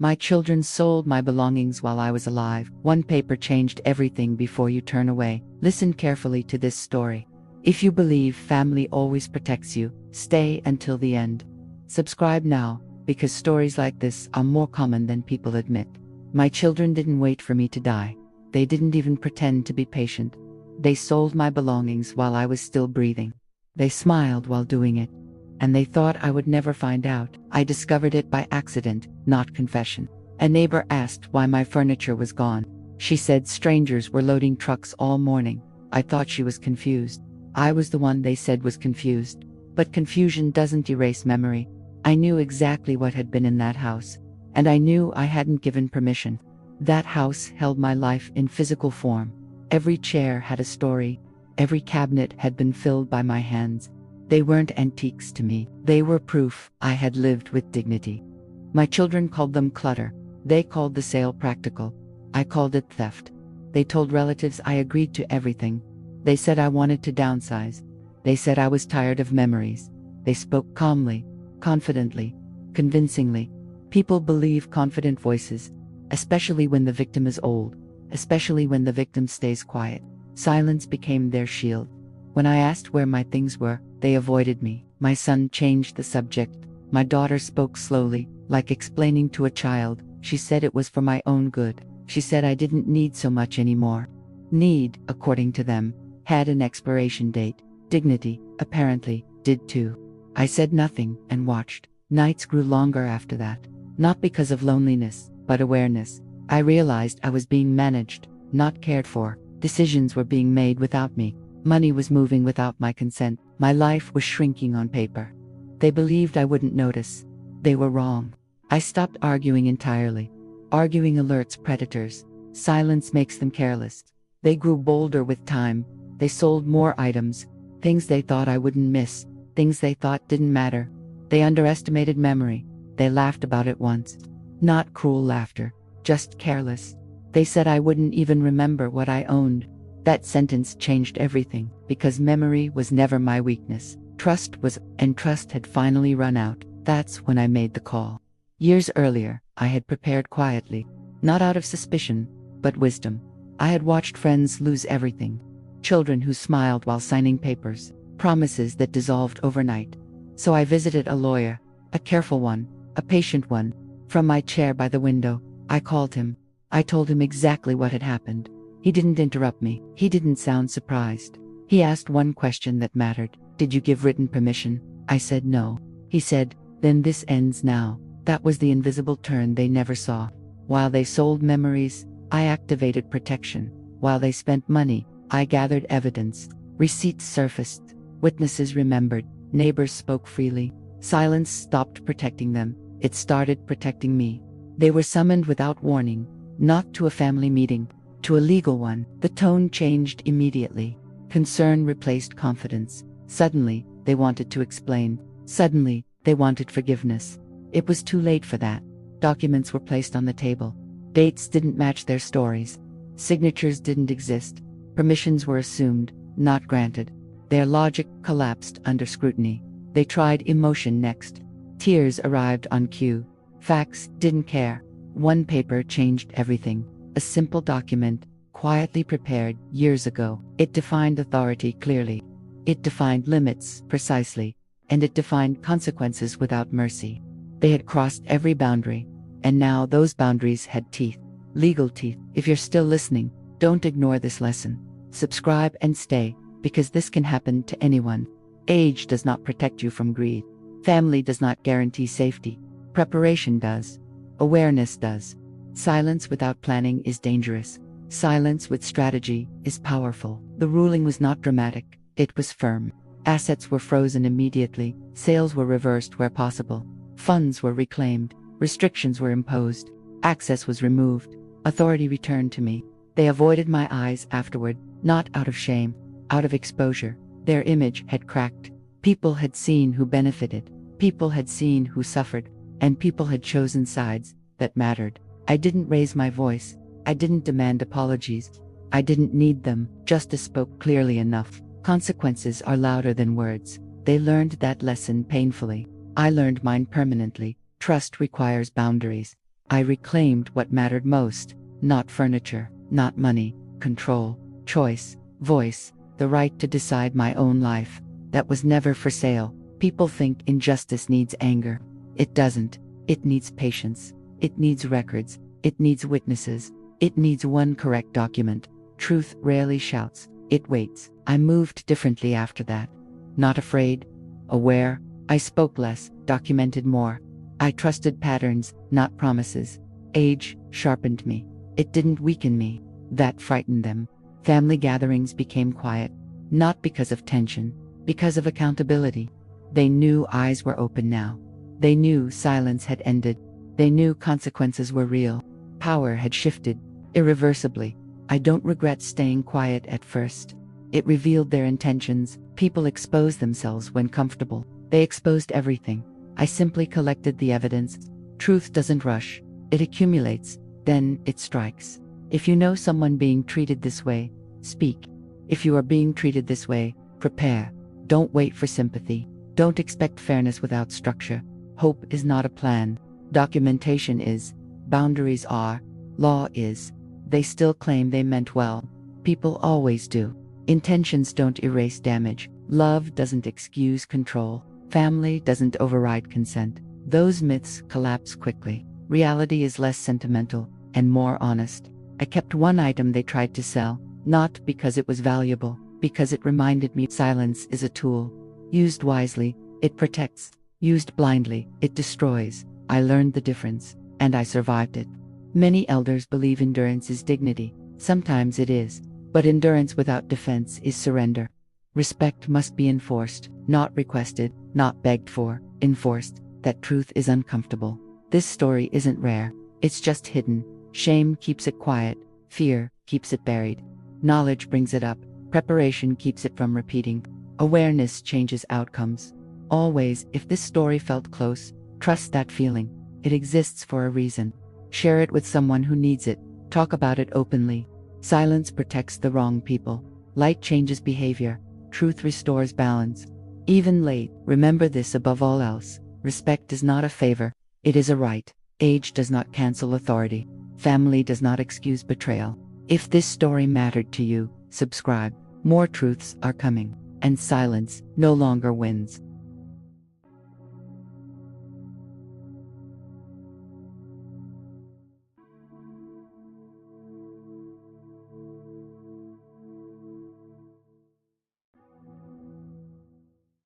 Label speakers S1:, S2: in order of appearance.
S1: My children sold my belongings while I was alive. One paper changed everything. Before you turn away, listen carefully to this story. If you believe family always protects you, stay until the end. Subscribe now, because stories like this are more common than people admit. My children didn't wait for me to die. They didn't even pretend to be patient. They sold my belongings while I was still breathing. They smiled while doing it. And they thought I would never find out. I discovered it by accident, not confession. A neighbor asked why my furniture was gone. She said strangers were loading trucks all morning. I thought she was confused. I was the one they said was confused. But confusion doesn't erase memory. I knew exactly what had been in that house. And I knew I hadn't given permission. That house held my life in physical form. Every chair had a story. Every cabinet had been filled by my hands. They weren't antiques to me. They were proof I had lived with dignity. My children called them clutter. They called the sale practical. I called it theft. They told relatives I agreed to everything. They said I wanted to downsize. They said I was tired of memories. They spoke calmly, confidently, convincingly. People believe confident voices, especially when the victim is old, especially when the victim stays quiet. Silence became their shield. When I asked where my things were, they avoided me. My son changed the subject. My daughter spoke slowly, like explaining to a child. She said it was for my own good. She said I didn't need so much anymore. Need, according to them, had an expiration date. Dignity, apparently, did too. I said nothing and watched. Nights grew longer after that. Not because of loneliness, but awareness. I realized I was being managed, not cared for. Decisions were being made without me. Money was moving without my consent. My life was shrinking on paper. They believed I wouldn't notice. They were wrong. I stopped arguing entirely. Arguing alerts predators. Silence makes them careless. They grew bolder with time. They sold more items. Things they thought I wouldn't miss. Things they thought didn't matter. They underestimated memory. They laughed about it once. Not cruel laughter, just careless. They said I wouldn't even remember what I owned. That sentence changed everything, because memory was never my weakness. Trust was, and trust had finally run out. That's when I made the call. Years earlier, I had prepared quietly, not out of suspicion, but wisdom. I had watched friends lose everything. Children who smiled while signing papers, promises that dissolved overnight. So I visited a lawyer, a careful one, a patient one. From my chair by the window, I called him. I told him exactly what had happened. He didn't interrupt me. He didn't sound surprised. He asked one question that mattered. Did you give written permission? I said no. He said, then this ends now. That was the invisible turn they never saw. While they sold memories, I activated protection. While they spent money, I gathered evidence. Receipts surfaced. Witnesses remembered. Neighbors spoke freely. Silence stopped protecting them. It started protecting me. They were summoned without warning, not to a family meeting, to a legal one. The tone changed immediately. Concern replaced confidence. Suddenly, they wanted to explain. Suddenly, they wanted forgiveness. It was too late for that. Documents were placed on the table. Dates didn't match their stories. Signatures didn't exist. Permissions were assumed, not granted. Their logic collapsed under scrutiny. They tried emotion next. Tears arrived on cue. Facts didn't care. One paper changed everything. A simple document, quietly prepared years ago. It defined authority clearly. It defined limits precisely. And it defined consequences without mercy. They had crossed every boundary. And now those boundaries had teeth. Legal teeth. If you're still listening, don't ignore this lesson. Subscribe and stay, because this can happen to anyone. Age does not protect you from greed. Family does not guarantee safety. Preparation does. Awareness does. Silence without planning is dangerous. Silence with strategy is powerful. The ruling was not dramatic. It was firm. Assets were frozen immediately. Sales were reversed where possible. Funds were reclaimed. Restrictions were imposed. Access was removed. Authority returned to me. They avoided my eyes afterward, not out of shame, out of exposure. Their image had cracked. People had seen who benefited. People had seen who suffered. And people had chosen sides that mattered. I didn't raise my voice. I didn't demand apologies. I didn't need them. Justice spoke clearly enough. Consequences are louder than words. They learned that lesson painfully. I learned mine permanently. Trust requires boundaries. I reclaimed what mattered most, not furniture, not money, control, choice, voice, the right to decide my own life. That was never for sale. People think injustice needs anger. It doesn't. It needs patience. It needs records. It needs witnesses. It needs one correct document. Truth rarely shouts. It waits. I moved differently after that. Not afraid. Aware. I spoke less, documented more. I trusted patterns, not promises. Age sharpened me. It didn't weaken me. That frightened them. Family gatherings became quiet. Not because of tension, because of accountability. They knew eyes were open now. They knew silence had ended. They knew consequences were real. Power had shifted, irreversibly. I don't regret staying quiet at first. It revealed their intentions. People expose themselves when comfortable. They exposed everything. I simply collected the evidence. Truth doesn't rush. It accumulates. Then it strikes. If you know someone being treated this way, speak. If you are being treated this way, prepare. Don't wait for sympathy. Don't expect fairness without structure. Hope is not a plan. Documentation is. Boundaries are. Law is. They still claim they meant well. People always do. Intentions don't erase damage. Love doesn't excuse control. Family doesn't override consent. Those myths collapse quickly. Reality is less sentimental and more honest. I kept one item they tried to sell, not because it was valuable, because it reminded me silence is a tool. Used wisely, it protects. Used blindly, it destroys. I learned the difference, and I survived it. Many elders believe endurance is dignity. Sometimes it is, but endurance without defense is surrender. Respect must be enforced, not requested, not begged for, enforced. That truth is uncomfortable. This story isn't rare, it's just hidden. Shame keeps it quiet, fear keeps it buried. Knowledge brings it up, preparation keeps it from repeating. Awareness changes outcomes. Always, if this story felt close, trust that feeling. It exists for a reason. Share it with someone who needs it. Talk about it openly. Silence protects the wrong people. Light changes behavior. Truth restores balance. Even late, remember this above all else. Respect is not a favor. It is a right. Age does not cancel authority. Family does not excuse betrayal. If this story mattered to you, subscribe. More truths are coming. And silence no longer wins.